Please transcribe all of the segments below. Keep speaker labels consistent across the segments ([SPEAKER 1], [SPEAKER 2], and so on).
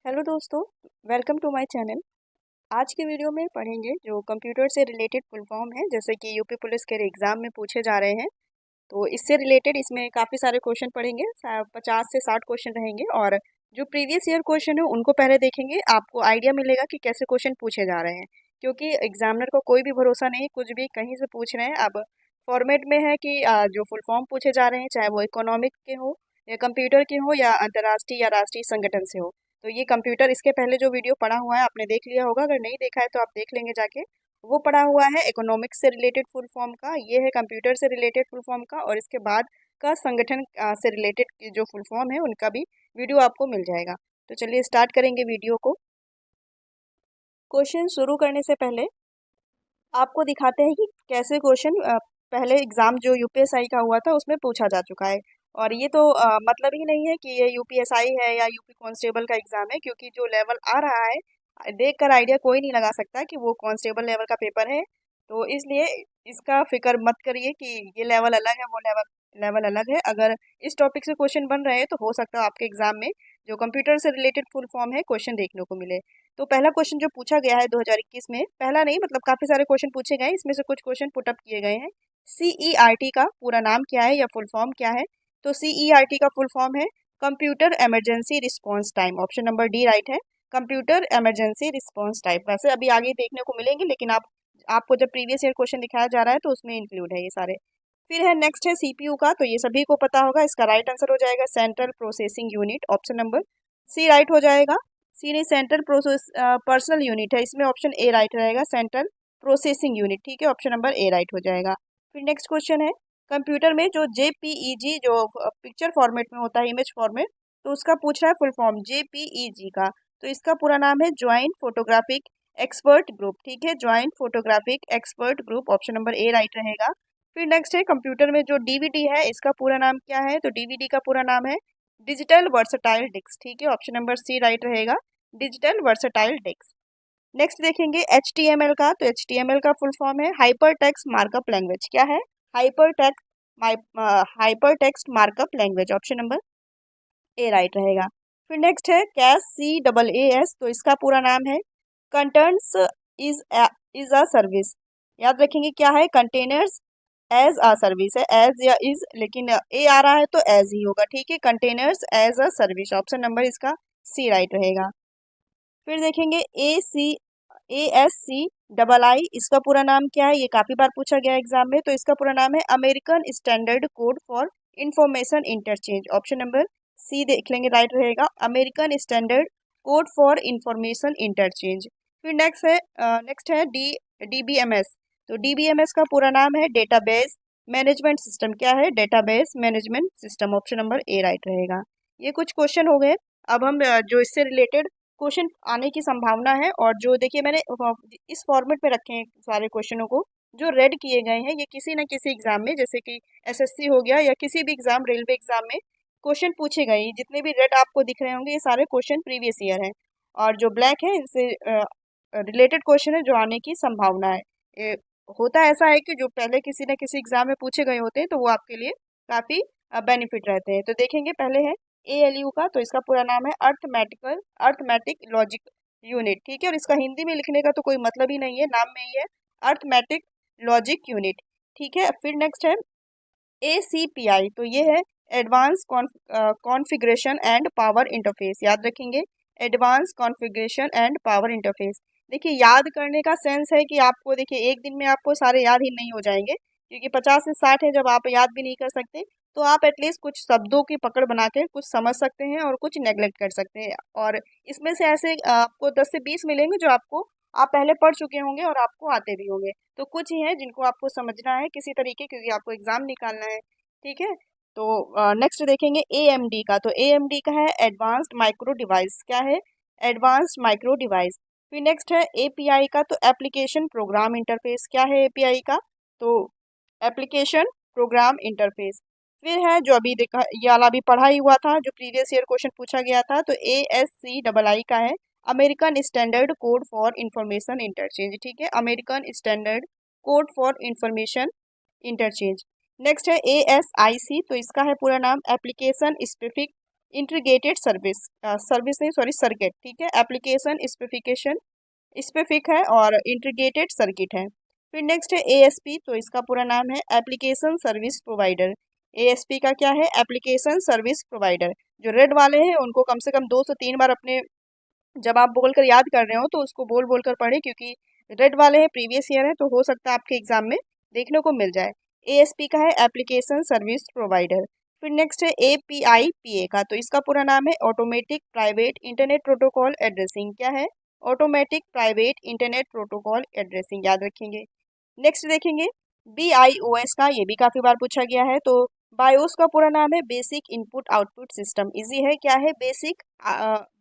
[SPEAKER 1] Hello दोस्तों, welcome to my channel. आज की वीडियो में पढ़ेंगे जो कंप्यूटर से रिलेटेड फुल फॉर्म है, जैसे कि यूपी पुलिस के एग्ज़ाम में पूछे जा रहे हैं। तो इससे रिलेटेड इसमें काफ़ी सारे क्वेश्चन पढ़ेंगे, 50 से 60 क्वेश्चन रहेंगे। और जो प्रीवियस ईयर क्वेश्चन है उनको पहले देखेंगे, आपको आइडिया मिलेगा कि कैसे क्वेश्चन पूछे जा रहे हैं। क्योंकि एग्जामिनर को कोई भी भरोसा नहीं, कुछ भी कहीं से पूछ रहे हैं। अब फॉर्मेट में है कि जो फुल फॉर्म पूछे जा रहे हैं, चाहे वो इकोनॉमिक के हो या कंप्यूटर के हो या अंतर्राष्ट्रीय या राष्ट्रीय संगठन से हो। तो ये कंप्यूटर, इसके पहले जो वीडियो पढ़ा हुआ है आपने देख लिया होगा, अगर नहीं देखा है तो आप देख लेंगे जाके। वो पढ़ा हुआ है इकोनॉमिक्स से रिलेटेड फुल फॉर्म का, ये है कंप्यूटर से रिलेटेड फुल फॉर्म का, और इसके बाद का संगठन से रिलेटेड जो फुल फॉर्म है उनका भी वीडियो आपको मिल जाएगा। तो चलिए स्टार्ट करेंगे वीडियो को। क्वेश्चन शुरू करने से पहले आपको दिखाते हैं कि कैसे क्वेश्चन पहले एग्जाम जो यूपीएसआई का हुआ था उसमें पूछा जा चुका है। और ये तो मतलब ही नहीं है कि ये यूपीएसआई है या यूपी कांस्टेबल का एग्जाम है, क्योंकि जो लेवल आ रहा है देख कर आइडिया कोई नहीं लगा सकता कि वो कांस्टेबल लेवल का पेपर है। तो इसलिए इसका फिक्र मत करिए कि ये लेवल अलग है, वो लेवल लेवल अलग है। अगर इस टॉपिक से क्वेश्चन बन रहे हैं तो हो सकता है आपके एग्जाम में जो कंप्यूटर से रिलेटेड फुल फॉर्म है क्वेश्चन देखने को मिले। तो पहला क्वेश्चन जो पूछा गया है 2021 में, पहला नहीं मतलब काफ़ी सारे क्वेश्चन पूछे गए हैं, इसमें से कुछ क्वेश्चन पुटअप किए गए हैं। CERT का पूरा नाम क्या है या फुल फॉर्म क्या है? तो CERT का फुल फॉर्म है computer emergency response time. Option number D right है, कंप्यूटर इमरजेंसी रिस्पांस टाइम। वैसे अभी आगे देखने को मिलेंगे, लेकिन आपको जब प्रीवियस ईयर क्वेश्चन दिखाया जा रहा है तो उसमें इंक्लूड है ये सारे। फिर है नेक्स्ट है CPU का, तो ये सभी को पता होगा। इसका राइट आंसर हो जाएगा central processing unit, option number C right हो जाएगा। सी नहीं, सेंट्रल प्रोसेस पर्सनल यूनिट है, इसमें ऑप्शन ए राइट रहेगा, सेंट्रल प्रोसेसिंग यूनिट। ठीक है, ऑप्शन नंबर ए राइट हो जाएगा। फिर नेक्स्ट क्वेश्चन है कंप्यूटर में जो JPEG जो पिक्चर फॉर्मेट में होता है, इमेज फॉर्मेट, तो उसका पूछ रहा है फुल फॉर्म JPEG का। तो इसका पूरा नाम है ज्वाइंट फोटोग्राफिक एक्सपर्ट ग्रुप। ठीक है, joint photographic expert group, option number A right रहेगा। फिर नेक्स्ट है कंप्यूटर में जो DVD है, इसका पूरा नाम क्या है? तो DVD का पूरा नाम है डिजिटल वर्सटाइल डिस्क। ठीक है, ऑप्शन नंबर सी राइट रहेगा, डिजिटल वर्सटाइल डिस्क। नेक्स्ट देखेंगे HTML का, तो HTML का फुल फॉर्म है हाइपर टेक्स्ट मार्कअप लैंग्वेज। क्या है? Hyper text hyper text markup language, option number A right रहेगा। फिर नेक्स्ट है कैश CAAS, तो इसका पूरा नाम है contents is is a service. याद रखेंगे क्या है? कंटेनर्स एज अ सर्विस है, एज या इज, लेकिन ए आ रहा है तो एज ही होगा। ठीक है, containers as a service, option number इसका सी राइट रहेगा। फिर देखेंगे ASCII, इसका पूरा नाम क्या है? ये काफी बार पूछा गया एग्जाम में, तो इसका पूरा नाम है American standard code for information interchange, option number C देख लेंगे, राइट रहेगा, American standard code for information interchange. फिर नेक्स्ट है DBMS, तो DBMS का पूरा नाम है डेटाबेस मैनेजमेंट सिस्टम। क्या है? Database management system, option number A right रहेगा। ये कुछ क्वेश्चन हो गए। अब हम जो इससे रिलेटेड क्वेश्चन आने की संभावना है, और जो देखिए मैंने इस फॉर्मेट में रखे हैं सारे क्वेश्चनों को, जो रेड किए गए हैं, ये किसी न किसी एग्जाम में, जैसे कि SSC हो गया या किसी भी एग्जाम, रेलवे एग्जाम में क्वेश्चन पूछे गए हैं। जितने भी रेड आपको दिख रहे होंगे ये सारे क्वेश्चन प्रीवियस ईयर हैं, और जो ब्लैक है इनसे रिलेटेड क्वेश्चन है जो आने की संभावना है। ये होता ऐसा है कि जो पहले किसी न किसी एग्जाम में पूछे गए होते हैं तो वो आपके लिए काफ़ी बेनिफिट रहते हैं। तो देखेंगे पहले है ALU का, तो इसका पूरा नाम है अर्थमेटिक लॉजिक यूनिट। ठीक है, और इसका हिंदी में लिखने का तो कोई मतलब ही नहीं है, नाम में ही है अर्थमेटिक लॉजिक यूनिट। ठीक है, फिर नेक्स्ट है ACPI, तो ये है advance configuration and power interface. याद रखेंगे, advance configuration and power interface. देखिए याद करने का सेंस है कि आपको, देखिए एक दिन में आपको सारे याद ही नहीं हो जाएंगे, क्योंकि 50 से 60 है, जब आप याद भी नहीं कर सकते तो आप एटलीस्ट कुछ शब्दों की पकड़ बना के कुछ समझ सकते हैं और कुछ नेग्लेक्ट कर सकते हैं। और इसमें से ऐसे आपको 10 से 20 मिलेंगे जो आपको आप पहले पढ़ चुके होंगे और आपको आते भी होंगे। तो कुछ ही हैं जिनको आपको समझना है किसी तरीके, क्योंकि आपको एग्जाम निकालना है। ठीक है, तो नेक्स्ट देखेंगे AMD का, तो AMD का है एडवांस्ड माइक्रो डिवाइस। क्या है? Advanced micro device. फिर नेक्स्ट है API का, तो एप्लीकेशन प्रोग्राम इंटरफेस। क्या है API का? तो एप्लीकेशन प्रोग्राम इंटरफेस। फिर है जो अभी देखा, ये वाला भी पढ़ा ही हुआ था, जो प्रीवियस ईयर क्वेश्चन पूछा गया था, तो ASCII का है American standard code for information interchange. ठीक है, American standard code for information interchange. Next है ASIC, तो इसका है पूरा नाम एप्लीकेशन स्पेसिफिक इंटीग्रेटेड सर्विस नहीं सॉरी सर्किट, ठीक है। एप्लीकेशन स्पेसिफिकेशन स्पेसिफिक है और इंटीग्रेटेड सर्किट है। फिर नेक्स्ट है एएसपी, तो इसका पूरा नाम है एप्लीकेशन सर्विस प्रोवाइडर। एएसपी का क्या है? Application service provider. जो रेड वाले हैं उनको कम से कम 2 से 3 बार अपने जब आप बोलकर याद कर रहे हो तो उसको बोल बोल कर पढ़े, क्योंकि रेड वाले हैं प्रीवियस ईयर है, तो हो सकता है आपके एग्जाम में देखने को मिल जाए। एएसपी का है एप्लीकेशन सर्विस प्रोवाइडर। फिर नेक्स्ट है एपीआईपीए का, तो इसका पूरा नाम है automatic private internet protocol addressing. क्या है? Automatic private internet protocol addressing, याद रखेंगे। नेक्स्ट देखेंगे BIOS का, ये भी काफी बार पूछा गया है। तो बायोस का पूरा नाम है basic input output system. Easy है, क्या है?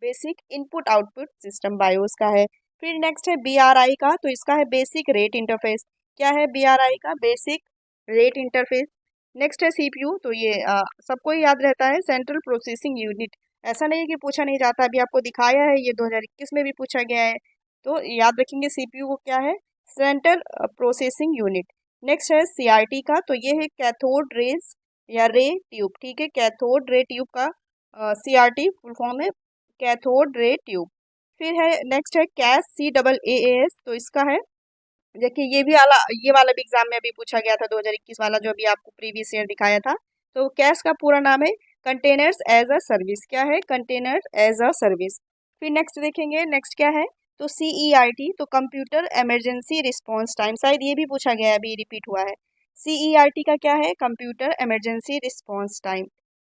[SPEAKER 1] Basic input output system BIOS का है। फिर नेक्स्ट है BRI का, तो इसका है बेसिक रेट इंटरफेस। क्या है BRI का? Basic rate interface. नेक्स्ट है CPU, तो ये सबको ही याद रहता है, सेंट्रल प्रोसेसिंग यूनिट। ऐसा नहीं है कि पूछा नहीं जाता, अभी आपको दिखाया है, ये 2021 में भी पूछा गया है, तो याद रखेंगे CPU को क्या है? Central processing unit. नेक्स्ट है CRT का, तो ये है कैथोड रेज या रे ट्यूब, ठीक है। कैथोड रे ट्यूब का CRT फुल फॉर्म है कैथोड रे ट्यूब। फिर है नेक्स्ट है कैस CAAS, तो इसका है, देखिए ये वाला भी एग्जाम में अभी पूछा गया था, 2021 वाला जो अभी आपको प्रीवियस ईयर दिखाया था। तो कैश का पूरा नाम है कंटेनर्स एज अ सर्विस। क्या है? Container as a service. फिर नेक्स्ट देखेंगे, नेक्स्ट क्या है? तो CERT, तो कंप्यूटर इमरजेंसी रिस्पांस टाइम, शायद ये भी पूछा गया है, अभी रिपीट हुआ है। CERT का क्या है? Computer emergency response time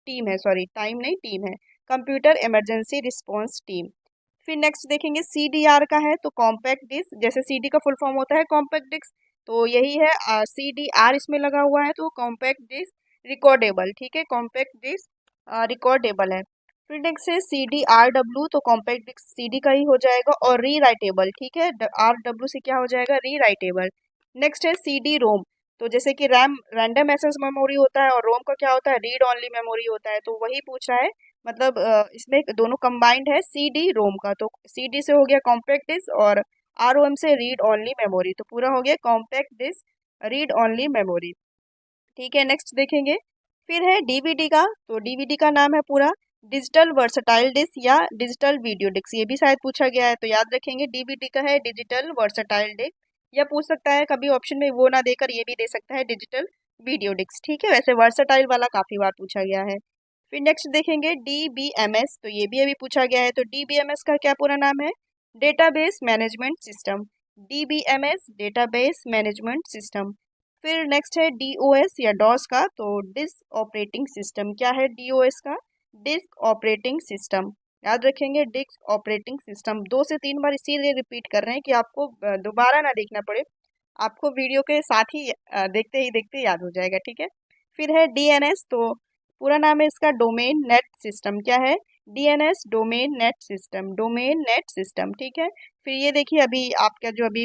[SPEAKER 1] team है, सॉरी टाइम नहीं टीम है, कंप्यूटर इमरजेंसी रिस्पांस टीम। फिर नेक्स्ट देखेंगे CDR का है, तो कॉम्पैक्ट डिस्क, जैसे CD का फुल फॉर्म होता है कॉम्पैक्ट डिस्क, तो यही है CDR इसमें लगा हुआ है, तो कॉम्पैक्ट डिस्क रिकॉर्डेबल, ठीक है। कॉम्पैक्ट डिस्क रिकॉर्डेबल है। फिर नेक्स्ट है CDRW, तो कॉम्पैक्ट डिस्क CD का ही हो जाएगा, और री राइटेबल, ठीक है। RW से क्या हो जाएगा? री राइटेबल। नेक्स्ट है CD-ROM, तो जैसे कि रैम रैंडम एक्सेस मेमोरी होता है, और रोम का क्या होता है? रीड ओनली मेमोरी होता है, तो वही पूछ रहा है, मतलब इसमें दोनों कंबाइंड है CD-ROM का। तो CD से हो गया कॉम्पैक्ट डिस्क, और ROM से रीड ओनली मेमोरी, तो पूरा हो गया compact disc read only memory, ठीक है। नेक्स्ट देखेंगे, फिर है DVD का, तो DVD का नाम है पूरा डिजिटल वर्सटाइल डिस्क या डिजिटल वीडियो डिस्क, ये भी शायद पूछा गया है, तो याद रखेंगे DVD का है डिजिटल वर्सटाइल डिस्क, या पूछ सकता है कभी ऑप्शन में वो ना देकर ये भी दे सकता है डिजिटल वीडियो डिस्क, ठीक है। वैसे वर्सटाइल वाला काफी बार पूछा गया है। फिर नेक्स्ट देखेंगे DBMS, तो ये भी अभी पूछा गया है। तो DBMS का क्या पूरा नाम है? Database management system. DBMS database management system. फिर नेक्स्ट है DOS या डॉस का, तो डिस्क ऑपरेटिंग सिस्टम। क्या है DOS का? डिस्क ऑपरेटिंग सिस्टम, याद रखेंगे डिस्क ऑपरेटिंग सिस्टम। 2 से 3 बार इसीलिए रिपीट कर रहे हैं कि आपको दोबारा ना देखना पड़े, आपको वीडियो के साथ ही देखते ही देखते याद हो जाएगा, ठीक है। फिर है DNS, तो पूरा नाम है इसका डोमेन नेट सिस्टम। क्या है? DNS domain net system, domain net system, ठीक है। फिर ये देखिए अभी आपका जो अभी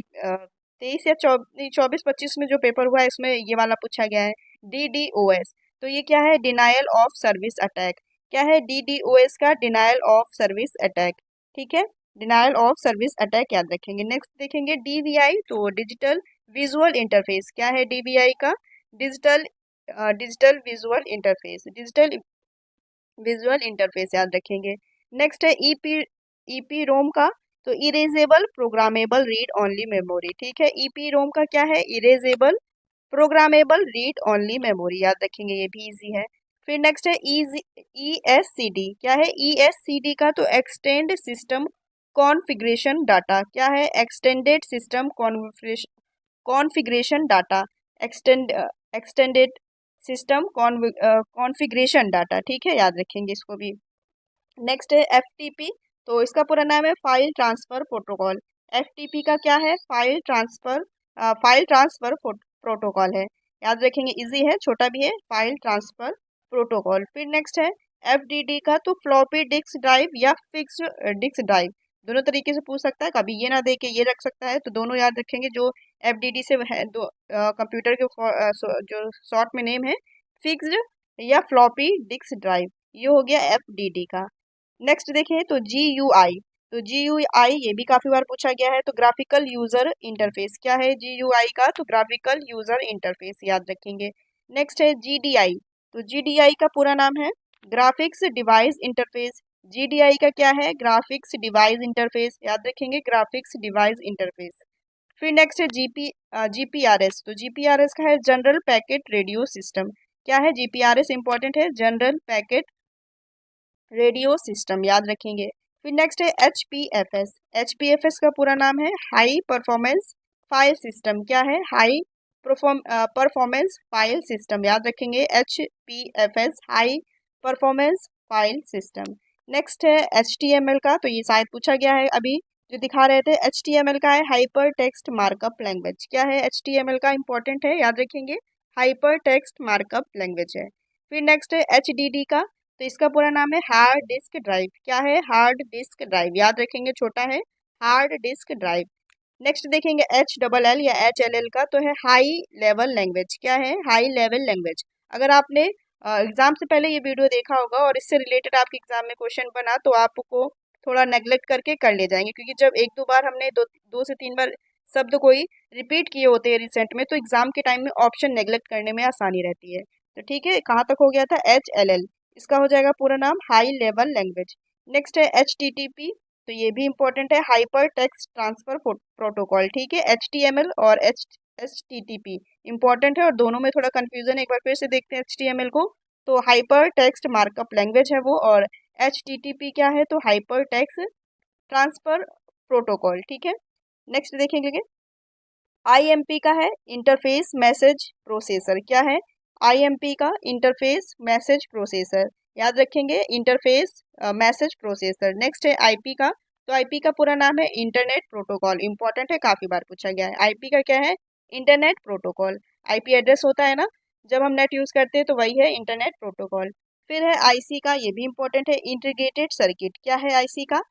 [SPEAKER 1] 23 या 24-25 में जो पेपर हुआ है इसमें ये वाला पूछा गया है DDoS, तो ये क्या है? Denial of service attack. क्या है DDoS का? डिनायल ऑफ सर्विस अटैक, ठीक है। डिनायल ऑफ सर्विस अटैक याद रखेंगे। नेक्स्ट देखेंगे DVI, तो डिजिटल विजुअल इंटरफेस। क्या है DVI का? Digital digital visual interface, digital visual interface याद रखेंगे। नेक्स्ट है ईपी रोम का, तो erasable programmable read only memory, ठीक है। ईपी रोम का क्या है? Erasable programmable read only memory, याद रखेंगे, ये भी इजी है। फिर नेक्स्ट है ESCD। क्या है ESCD का? तो एक्सटेंड सिस्टम कॉन्फ़िगरेशन डाटा। क्या है? Extended system configuration data, extended system configuration data, ठीक है, याद रखेंगे इसको भी। नेक्स्ट है FTP, तो इसका पूरा नाम है फाइल ट्रांसफ़र प्रोटोकॉल। FTP का क्या है? फाइल ट्रांसफ़र प्रोटोकॉल है, याद रखेंगे, इजी है, छोटा भी है, फाइल ट्रांसफ़र प्रोटोकॉल। फिर नेक्स्ट है FDD का, तो फ्लॉपी डिस्क ड्राइव या फिक्स्ड डिस्क ड्राइव, दोनों तरीके से पूछ सकता है, कभी ये ना दे के ये रख सकता है, तो दोनों याद रखेंगे। जो FDD से है, दो कंप्यूटर के जो शॉर्ट में नेम है फिक्स्ड या फ्लॉपी डिस्क ड्राइव, ये हो गया FDD का। नेक्स्ट देखें तो GUI, तो GUI ये भी काफी बार पूछा गया है, तो ग्राफिकल यूजर इंटरफेस। क्या है GUI का? तो ग्राफिकल यूजर इंटरफेस, याद रखेंगे। नेक्स्ट है GDI, तो GDI का पूरा नाम है ग्राफिक्स डिवाइस इंटरफेस, GDI का क्या है, ग्राफिक्स डिवाइस इंटरफेस, याद रखेंगे ग्राफिक्स डिवाइस इंटरफेस। फिर नेक्स्ट है GPRS, तो GPRS का है जनरल पैकेट रेडियो सिस्टम। क्या है GPRS, इंपॉर्टेंट है, जनरल पैकेट रेडियो सिस्टम, याद रखेंगे। फिर नेक्स्ट है HPFS, HPFS का पूरा नाम है हाई परफॉर्मेंस फाइल सिस्टम। क्या है, हाई परफॉर्मेंस फाइल सिस्टम, याद रखेंगे HPFS, high performance file system. Next है HTML का, तो ये शायद पूछा गया है अभी जो दिखा रहे थे। HTML का है हाइपर टेक्स्ट मार्कअप लैंग्वेज। क्या है HTML का, इंपॉर्टेंट है, याद रखेंगे, हाइपर टेक्स्ट मार्कअप लैंग्वेज है। फिर नेक्स्ट है HDD का, तो इसका पूरा नाम है हार्ड डिस्क ड्राइव। क्या है, हार्ड डिस्क ड्राइव, याद रखेंगे, छोटा है, हार्ड डिस्क ड्राइव। नेक्स्ट देखेंगे HLL या HLL का, तो है हाई लेवल लैंग्वेज। क्या है, हाई लेवल लैंग्वेज। अगर आपने एग्जाम से पहले ये वीडियो देखा होगा और इससे रिलेटेड आपके एग्जाम में क्वेश्चन बना तो आपको थोड़ा नेग्लेक्ट करके कर ले जाएंगे, क्योंकि जब एक दो बार हमने दो से तीन बार शब्द कोई रिपीट किए होते हैं रिसेंट में, तो एग्जाम के टाइम में ऑप्शन नेग्लेक्ट करने में आसानी रहती है। तो ठीक है, कहाँ तक हो गया था, HLL, इसका हो जाएगा पूरा नाम हाई लेवल लैंग्वेज। नेक्स्ट है HTTP, तो ये भी इंपॉर्टेंट है, हाइपर टेक्स्ट ट्रांसफर प्रोटोकॉल। ठीक है, HTML और HTTP इंपॉर्टेंट है, और दोनों में थोड़ा कंफ्यूजन, एक बार फिर से देखते हैं HTML को, तो हाइपर टेक्स्ट मार्कअप लैंग्वेज है वो, और HTTP क्या है, तो हाइपर टेक्स्ट ट्रांसफर प्रोटोकॉल। ठीक है, नेक्स्ट देखेंगे IMP का है इंटरफेस मैसेज प्रोसेसर। क्या है IMP का, इंटरफेस मैसेज प्रोसेसर, याद रखेंगे, इंटरफेस मैसेज प्रोसेसर। नेक्स्ट है IP का, तो IP का पूरा नाम है इंटरनेट प्रोटोकॉल, इंपॉर्टेंट है, काफी बार पूछा गया है। IP का क्या है, इंटरनेट प्रोटोकॉल। IP एड्रेस होता है ना जब हम नेट यूज करते हैं, तो वही है इंटरनेट प्रोटोकॉल। फिर है IC का, ये भी इंपॉर्टेंट है, इंटीग्रेटेड सर्किट। क्या है IC का,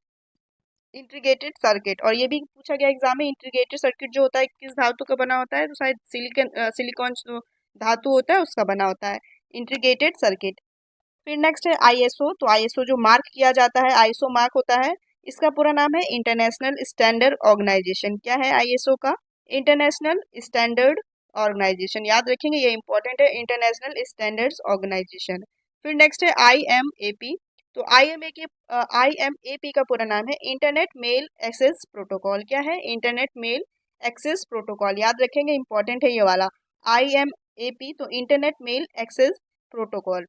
[SPEAKER 1] इंटीग्रेटेड सर्किट, और ये भी पूछा गया एग्जाम में, इंटीग्रेटेड सर्किट जो होता है किस धातु का बना होता है, तो शायद सिलिकॉन जो धातु होता है उसका बना होता है इंटीग्रेटेड सर्किट। फिर नेक्स्ट है ISO, तो ISO जो मार्क किया जाता है, ISO मार्क होता है, इसका पूरा नाम है इंटरनेशनल स्टैंडर्ड ऑर्गेनाइजेशन। क्या है ISO का, इंटरनेशनल स्टैंडर्ड ऑर्गेनाइजेशन, याद रखेंगे, ये इंपॉर्टेंट है, इंटरनेशनल स्टैंडर्ड्स ऑर्गेनाइजेशन। फिर नेक्स्ट है IMAP, तो IMAP का पूरा नाम है इंटरनेट मेल एक्सेस प्रोटोकॉल। क्या है, इंटरनेट मेल एक्सेस प्रोटोकॉल, याद रखेंगे, इंपॉर्टेंट है ये वाला IMAP, तो इंटरनेट मेल एक्सेस प्रोटोकॉल।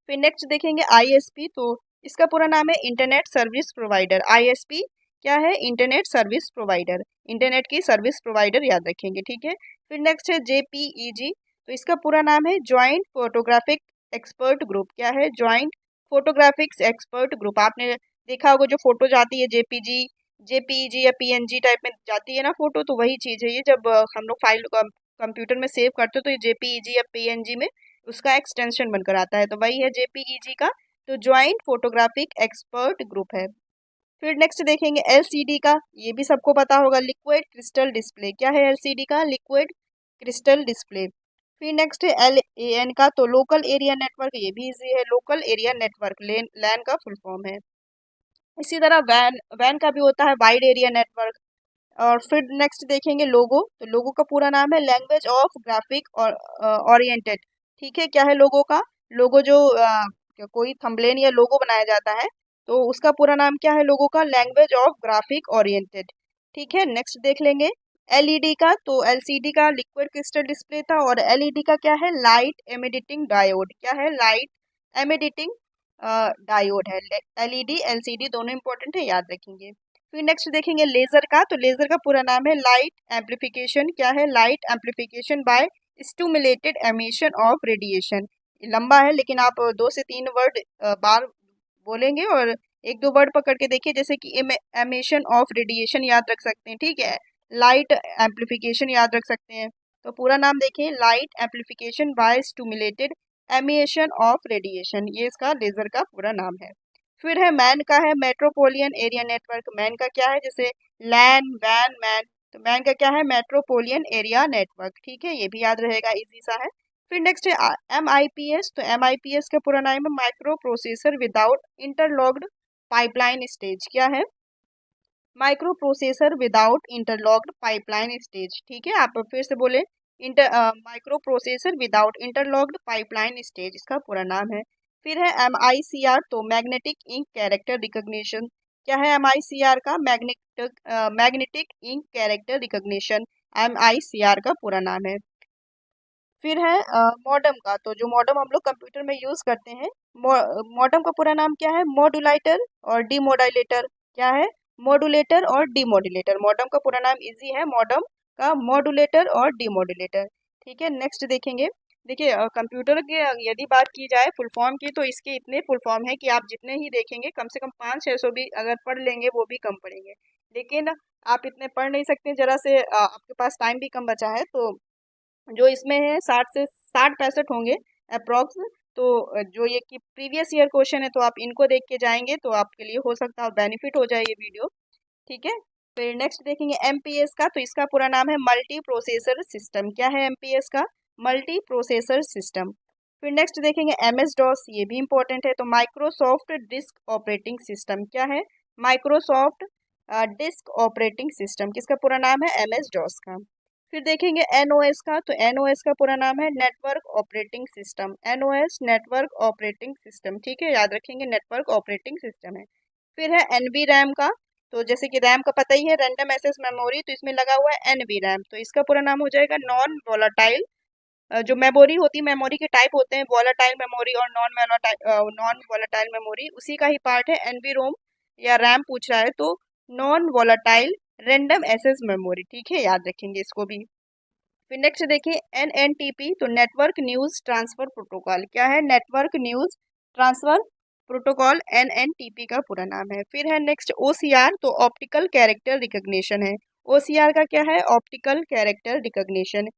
[SPEAKER 1] फिर नेक्स्ट देखेंगे ISP, तो इसका पूरा नाम है इंटरनेट सर्विस प्रोवाइडर। ISP क्या है, इंटरनेट सर्विस प्रोवाइडर, इंटरनेट की सर्विस प्रोवाइडर, याद रखेंगे। ठीक है, फिर नेक्स्ट है JPEG, तो इसका पूरा नाम है ज्वाइंट फोटोग्राफिक एक्सपर्ट ग्रुप। क्या है, ज्वाइंट फोटोग्राफिक्स एक्सपर्ट ग्रुप। आपने देखा होगा जो फोटो जाती है JPEG या PNG टाइप में जाती है ना फोटो, तो वही चीज़ है ये, जब हम लोग फाइल कंप्यूटर में सेव करते हो तो ये JPEG या PNG में उसका एक्सटेंशन बनकर आता है, तो वही है JPEG का, तो ज्वाइंट फोटोग्राफिक एक्सपर्ट ग्रुप है। फिर नेक्स्ट देखेंगे LCD का, ये भी सबको पता होगा, लिक्विड क्रिस्टल डिस्प्ले। क्या है LCD का, लिक्विड क्रिस्टल डिस्प्ले। फिर नेक्स्ट है LAN का, तो लोकल एरिया नेटवर्क, ये भी इजी है, लोकल एरिया नेटवर्क, लैन का फुल फॉर्म है। इसी तरह वैन वैन का भी होता है वाइड एरिया नेटवर्क। और फिर नेक्स्ट देखेंगे लोगो, तो लोगो का पूरा नाम है लैंग्वेज ऑफ ग्राफिक और ओरिएंटेड। ठीक है, क्या है लोगो का, लोगो जो कोई थंबनेल या लोगो बनाया जाता है, तो उसका पूरा नाम क्या है लोगो का, लैंग्वेज ऑफ ग्राफिक ओरिएंटेड। ठीक है, नेक्स्ट देख लेंगे LED का, तो LCD का लिक्विड क्रिस्टल डिस्प्ले था, और LED का क्या है, लाइट एमिटिंग डायोड। क्या है, लाइट एमिटिंग डायोड है। LED LCD दोनों इंपॉर्टेंट है, याद रखेंगे। फिर नेक्स्ट देखेंगे लेजर का, तो लेजर का पूरा नाम है लाइट एम्पलीफिकेशन। क्या है, light amplification by stimulated emission of radiation. लंबा है लेकिन आप दो से तीन वर्ड बार बोलेंगे, और एक दो वर्ड पकड़ के देखिए, जैसे कि एमिशन ऑफ रेडिएशन याद रख सकते हैं। ठीक है, लाइट एम्पलीफिकेशन याद रख सकते हैं, तो पूरा नाम देखिए light amplification by stimulated emission of radiation, ये इसका लेजर का पूरा नाम है। फिर है मैन का, है मेट्रोपोलियन एरिया नेटवर्क। मैन का क्या है, जैसे लैन वैन मैन, तो मैन का क्या है, मेट्रोपोलियन एरिया नेटवर्क। ठीक है, ये भी याद रहेगा, इजी सा है। फिर नेक्स्ट है MIPS, तो MIPS का पूरा नाम है micro processor without interlocked pipeline stage. क्या है, micro processor without interlocked pipeline stage. ठीक है, आप फिर से बोले, micro processor without interlocked pipeline stage, इसका पूरा नाम है। फिर है MICR, तो मैग्नेटिक इंक कैरेक्टर रिकॉग्निशन। क्या है MICR का? Magnetic ink character recognition, MICR का पूरा नाम है। फिर है मॉडम का, तो जो मॉडम हम लोग कंप्यूटर में यूज करते हैं, मॉडम का पूरा नाम क्या है? मॉड्यूलेटर और डीमोडुलेटर। क्या है? मॉड्यूलेटर और डीमोडुलेटर। मॉडम का पूरा नाम इजी है, मॉडम का मॉड्यूलेटर और डीमोडुलेटर। ठीक है, नेक्स्ट देखेंगे। देखिए कंप्यूटर के यदि बात की जाए फुल फॉर्म की, तो इसके इतने फुल फॉर्म है कि आप जितने ही देखेंगे कम से कम 500-600 भी अगर पढ़ लेंगे वो भी कम पड़ेंगे, लेकिन आप इतने पढ़ नहीं सकते, जरा से आपके पास टाइम भी कम बचा है, तो जो इसमें है 60 से 65 होंगे अप्रोक्स। तो जो ये कि प्रीवियस ईयर क्वेश्चन है, तो आप इनको देख के जाएंगे तो आपके लिए हो सकता है बेनिफिट हो जाए ये वीडियो। ठीक है, फिर नेक्स्ट देखेंगे MPS का, तो इसका पूरा नाम है मल्टी प्रोसेसर सिस्टम। क्या है MPS का? Multi processor system. फिर नेक्स्ट देखेंगे MS DOS, ये भी इंपॉर्टेंट है, तो माइक्रोसॉफ्ट डिस्क ऑपरेटिंग सिस्टम। क्या है? माइक्रोसॉफ्ट डिस्क ऑपरेटिंग सिस्टम, किसका पूरा नाम है? MS DOS का। फिर देखेंगे NOS का, तो NOS का पूरा नाम है network operating system, NOS network operating system. ठीक है, याद रखेंगे नेटवर्क ऑपरेटिंग सिस्टम है। फिर है NVRAM का, तो जैसे कि रैम का पता ही है, रैंडम एक्सेस मेमोरी, तो इसमें लगा हुआ है NVRAM, तो इसका पूरा नाम हो जाएगा नॉन वोलाटाइल। जो मेमोरी होती है, मेमोरी के टाइप होते हैं वोलाटाइल मेमोरी और नॉन वोलाटाइल मेमोरी, उसी का ही पार्ट है NVROM या रैम पूछ रहा है, तो non volatile random access memory. ठीक है, याद रखेंगे इसको भी। फिर नेक्स्ट देखिए NNTP, तो नेटवर्क न्यूज ट्रांसफर प्रोटोकॉल। क्या है? Network news transfer protocol, NNTP का पूरा नाम है। फिर है नेक्स्ट OCR, तो ऑप्टिकल कैरेक्टर रिकॉग्निशन है। OCR का क्या है? Optical character recognition.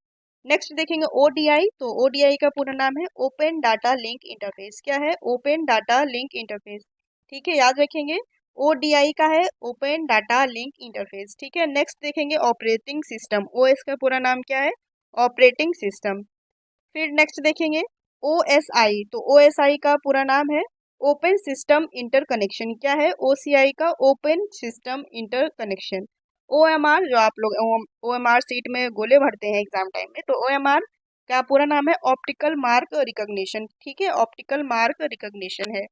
[SPEAKER 1] नेक्स्ट देखेंगे ODI, तो ODI का पूरा नाम है ओपन डाटा लिंक इंटरफेस। क्या है? Open data link interface. ठीक है, याद रखेंगे ODI का है ओपन डाटा लिंक इंटरफेस। ठीक है, नेक्स्ट देखेंगे ऑपरेटिंग सिस्टम, OS का पूरा नाम क्या है? Operating system. फिर नेक्स्ट देखेंगे OSI, तो OSI का पूरा नाम है ओपन सिस्टम इंटरकनेक्शन। क्या है? OCI का ओपन सिस्टम इंटरकनेक्शन। OMR, जो आप लोग OMR सीट में गोले भरते हैं एग्जाम टाइम में, तो OMR का पूरा नाम है ऑप्टिकल मार्क रिकॉग्निशन। ठीक है, ऑप्टिकल मार्क रिकॉग्निशन है।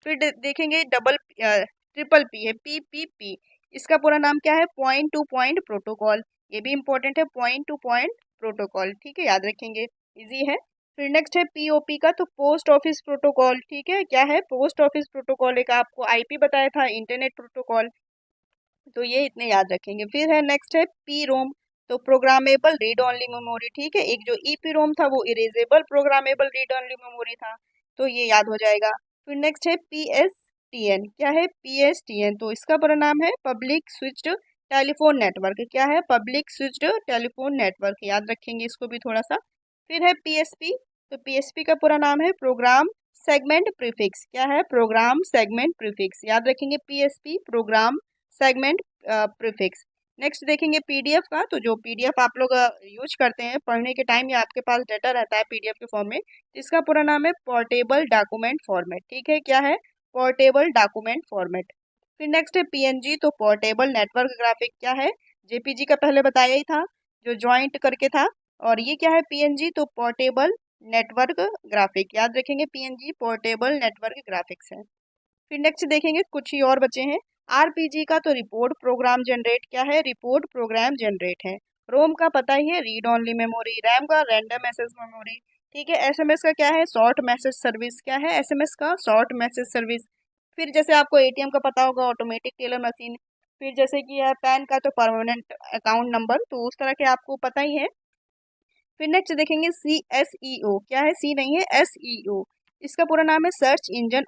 [SPEAKER 1] फिर देखेंगे ट्रिपल पी है, PPP, इसका पूरा नाम क्या है? पॉइंट टू पॉइंट प्रोटोकॉल, ये भी इंपॉर्टेंट है, पॉइंट टू पॉइंट प्रोटोकॉल। ठीक है, याद रखेंगे, इजी है। फिर नेक्स्ट है POP का, तो पोस्ट ऑफिस प्रोटोकॉल। ठीक है, क्या है? पोस्ट ऑफिस प्रोटोकॉल, एक आपको IP बताया था, इंटरनेट प्रोटोकॉल, तो ये इतने याद रखेंगे। फिर है नेक्स्ट है PROM, तो प्रोग्रामेबल रीड ओनली मेमोरी। ठीक है, एक जो EPROM था वो erasable programmable read only memory था, तो ये याद हो जाएगा। फिर नेक्स्ट है PSTN। क्या है? PSTN, तो इसका पूरा नाम है पब्लिक स्विच्ड टेलीफोन नेटवर्क। क्या है? पब्लिक स्विच्ड टेलीफोन नेटवर्क, याद रखेंगे इसको भी थोड़ा सा। फिर है PSP, तो PSP का पूरा नाम है प्रोग्राम सेगमेंट प्रीफिक्स। क्या है? प्रोग्राम सेगमेंट प्रीफिक्स, याद रखेंगे PSP program segment prefix. Next देखेंगे PDF का, तो जो PDF आप लोग यूज करते हैं पढ़ने के टाइम या आपके पास डाटा रहता है PDF के फॉर्म में, इसका पूरा नाम है पोर्टेबल डॉक्यूमेंट फॉर्मेट। ठीक है, क्या है? Portable document format. फिर नेक्स्ट है PNG, तो पोर्टेबल नेटवर्क ग्राफिक। क्या है? JPG का पहले बताया ही था, जो ज्वाइंट करके था, और ये क्या है? PNG, तो पोर्टेबल नेटवर्क ग्राफिक, याद रखेंगे PNG पोर्टेबल नेटवर्क ग्राफिक्स है। फिर नेक्स्ट देखेंगे, कुछ ही और बचे हैं। RPG का, तो रिपोर्ट प्रोग्राम जनरेट। क्या है? रिपोर्ट प्रोग्राम जनरेट है। रोम का पता ही है, रीड ओनली मेमोरी। रैम का रैंडम एक्सेस मेमोरी। ठीक है, SMS का क्या है? Short message service. क्या है? SMS का शॉर्ट मैसेज सर्विस। फिर जैसे आपको ATM का पता होगा, ऑटोमेटिक टेलर मशीन। फिर जैसे कि है पैन का, तो परमानेंट अकाउंट नंबर, तो उस तरह के आपको पता ही है। फिर नेक्स्ट देखेंगे CSEO। क्या है? C नहीं है, SEO, इसका पूरा नाम है सर्च इंजन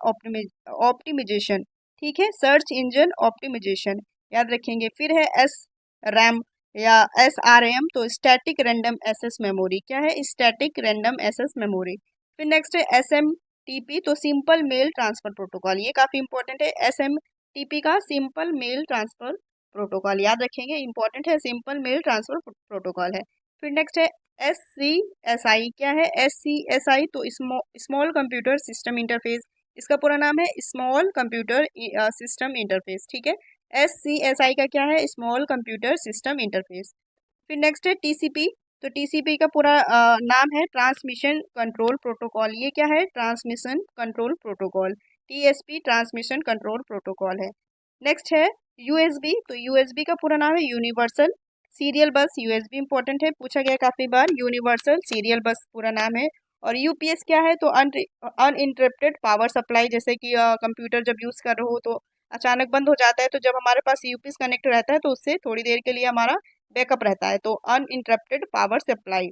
[SPEAKER 1] ऑप्टिमिजेशन। ठीक है, सर्च इंजन ऑप्टिमिजेशन, याद रखेंगे। फिर है SRAM या SRAM, तो स्टैटिक रैंडम एक्सेस मेमोरी। क्या है? Static random access memory. फिर नेक्स्ट है SMTP, तो सिंपल मेल ट्रांसफर प्रोटोकॉल, ये काफ़ी इंपॉर्टेंट है, SMTP का सिंपल मेल ट्रांसफर प्रोटोकॉल, याद रखेंगे, इंपॉर्टेंट है, सिंपल मेल ट्रांसफर प्रोटोकॉल है। फिर नेक्स्ट है SCSI। क्या है? SCSI, तो स्मॉल कंप्यूटर सिस्टम इंटरफेस, इसका पूरा नाम है स्मॉल कंप्यूटर सिस्टम इंटरफेस। ठीक है, SCSI का क्या है? Small computer system interface. फिर नेक्स्ट है TCP, तो टीसीपी का पूरा नाम है ट्रांसमिशन कंट्रोल प्रोटोकॉल। ये क्या है? Transmission control protocol. TSP transmission control protocol है। नेक्स्ट है यूएसबी। तो यूएसबी का पूरा नाम है यूनिवर्सल सीरियल बस। यूएसबी इंपॉर्टेंट है, पूछा गया काफ़ी बार। यूनिवर्सल सीरियल बस पूरा नाम है। और यूपीएस क्या है? तो अनइंटरप्टेड पावर सप्लाई। जैसे कि कंप्यूटर जब यूज़ कर रहे हो तो अचानक बंद हो जाता है, तो जब हमारे पास यूपीएस कनेक्ट रहता है तो उससे थोड़ी देर के लिए हमारा बैकअप रहता है, तो अनइंटरप्टेड पावर सप्लाई,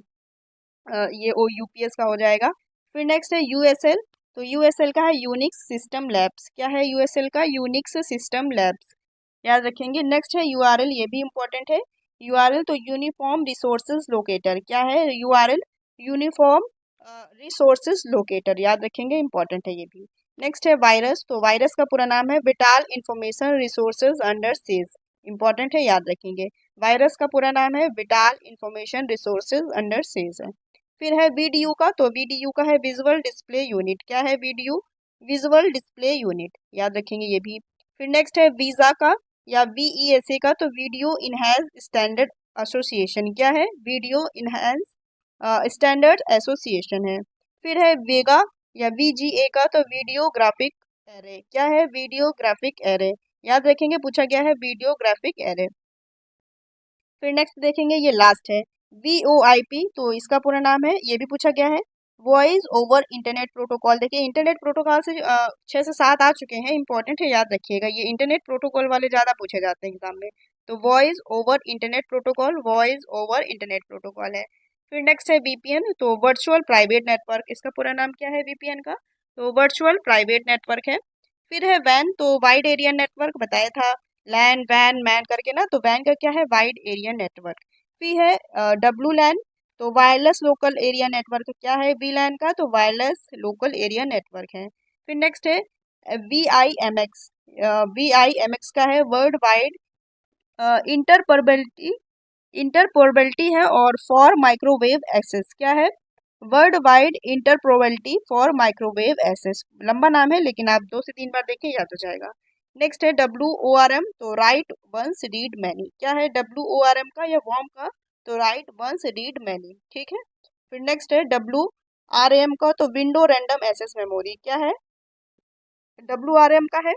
[SPEAKER 1] ये ओ यूपीएस का हो जाएगा। फिर नेक्स्ट है यूएसएल। तो यूएसएल का है यूनिक्स सिस्टम लैब्स। क्या है यूएसएल का? यूनिक्स सिस्टम लैब्स, याद रखेंगे। नेक्स्ट है यूआरएल, ये भी इंपॉर्टेंट है। यूआरएल तो यूनिफॉर्म रिसोर्सेज लोकेटर। क्या है यूआरएल? यूनिफॉर्म रिसोर्सेज लोकेटर, याद रखेंगे, इंपॉर्टेंट है ये भी। नेक्स्ट है वायरस। तो वायरस का पूरा नाम है vital information resources under seize, important है, याद रखेंगे। वायरस का पूरा नाम है vital information resources under seize है। फिर है वीडीयू का। तो वीडीयू का है विजुअल डिस्प्ले यूनिट। क्या है वीडीयू? विजुअल डिस्प्ले यूनिट, याद रखेंगे ये भी। फिर नेक्स्ट है वीजा का या वीईएसए का। तो वीडियो इनहेंस स्टैंडर्ड एसोसिएशन। क्या है? वीडियो इनहेंस स्टैंडर्ड एसोसिएशन है। फिर है वेगा या वीजीए का। तो वीडियो ग्राफिक एरे। क्या है? वीडियो ग्राफिक एरे, याद रखेंगे, पूछा गया है वीडियो ग्राफिक एरे। फिर नेक्स्ट देखेंगे, ये लास्ट है VoIP। तो इसका पूरा नाम है, ये भी पूछा गया है, वॉइस ओवर इंटरनेट प्रोटोकॉल। देखिए इंटरनेट प्रोटोकॉल से 6 से 7 आ चुके हैं, इंपॉर्टेंट है, याद रखिएगा। ये इंटरनेट प्रोटोकॉल वाले ज़्यादा पूछे जाते हैं एग्जाम में। तो voice over internet protocol, voice over internet protocol है। फिर नेक्स्ट है वीपीएन। तो वर्चुअल प्राइवेट नेटवर्क, इसका पूरा नाम क्या है वीपीएन का? तो वर्चुअल प्राइवेट नेटवर्क है। फिर है वैन। तो वाइड एरिया नेटवर्क बताया था, लैन वैन मैन करके ना, तो वैन का क्या है? Wide area network. फिर है डब्लू लैन। तो वायरलेस लोकल एरिया नेटवर्क। क्या है वी लैन का? तो वायरलेस लोकल एरिया नेटवर्क है। फिर नेक्स्ट है VIMX। VIMX का है वर्ल्ड वाइड इंटरपॉर्बिलिटी, इंटरपॉर्बिलिटी है और फॉर माइक्रोवेव एक्सेस। क्या है? World wide interoperability for microwave access, लंबा नाम है लेकिन आप 2 से 3 बार देखें याद हो जाएगा। नेक्स्ट है WORM। तो राइट वंस रीड मैनी। क्या है? WORM का या वॉर्म का? तो राइट वंस रीड मैनी, ठीक है। फिर नेक्स्ट है WRAM का। तो विंडो रैंडम एक्सेस मेमोरी। क्या है? WRAM का है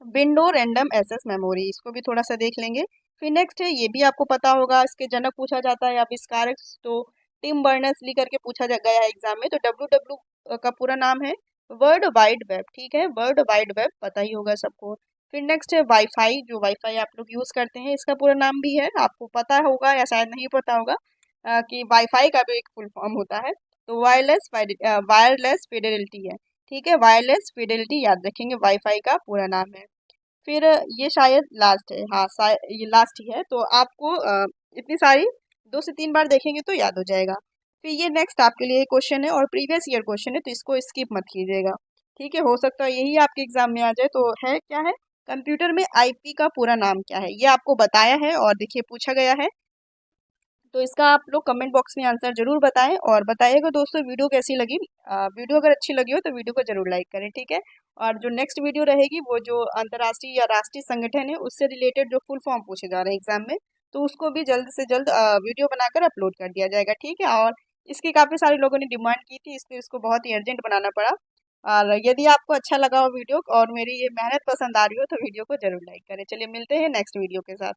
[SPEAKER 1] विंडो रैंडम एक्सेस मेमोरी, इसको भी थोड़ा सा देख लेंगे। फिर नेक्स्ट है, ये भी आपको पता होगा, इसके जनक पूछा जाता है आविष्कारक, तो टिम बर्नर्स ली करके पूछा गया है एग्जाम में। तो WW का पूरा नाम है वर्ल्ड वाइड वेब, ठीक है, वर्ल्ड वाइड वेब पता ही होगा सबको। फिर नेक्स्ट है वाईफाई। जो वाईफाई आप लोग यूज़ करते हैं, इसका पूरा नाम भी है, आपको पता होगा या शायद नहीं पता होगा कि वाईफाई का भी एक फुल फॉर्म होता है। तो वायरलेस फिडेलिटी है, ठीक है, वायरलेस फिडेलिटी, याद रखेंगे, वाईफाई का पूरा नाम है। फिर ये शायद लास्ट है, हाँ ये लास्ट ही है, तो आपको इतनी सारी 2 से 3 बार देखेंगे तो याद हो जाएगा। फिर ये नेक्स्ट आपके लिए क्वेश्चन है और प्रीवियस ईयर क्वेश्चन है, तो इसको स्किप मत कीजिएगा, ठीक है, हो सकता है यही आपके एग्जाम में आ जाए। तो है क्या है? कंप्यूटर में आईपी का पूरा नाम क्या है? ये आपको बताया है और देखिए पूछा गया है, तो इसका आप लोग कमेंट बॉक्स में आंसर जरूर बताएं और बताइएगा दोस्तों वीडियो कैसी लगी। वीडियो अगर अच्छी लगी हो तो वीडियो को जरूर लाइक करें, ठीक है। और जो नेक्स्ट वीडियो रहेगी वो जो अंतर्राष्ट्रीय या राष्ट्रीय संगठन है उससे रिलेटेड जो फुल फॉर्म पूछे जा रहे हैं एग्जाम में, तो उसको भी जल्द से जल्द वीडियो बनाकर अपलोड कर दिया जाएगा, ठीक है। और इसकी काफ़ी सारे लोगों ने डिमांड की थी, इसलिए इसको बहुत ही अर्जेंट बनाना पड़ा। और यदि आपको अच्छा लगा हो वीडियो और मेरी ये मेहनत पसंद आ रही हो तो वीडियो को जरूर लाइक करें। चलिए मिलते हैं नेक्स्ट वीडियो के साथ।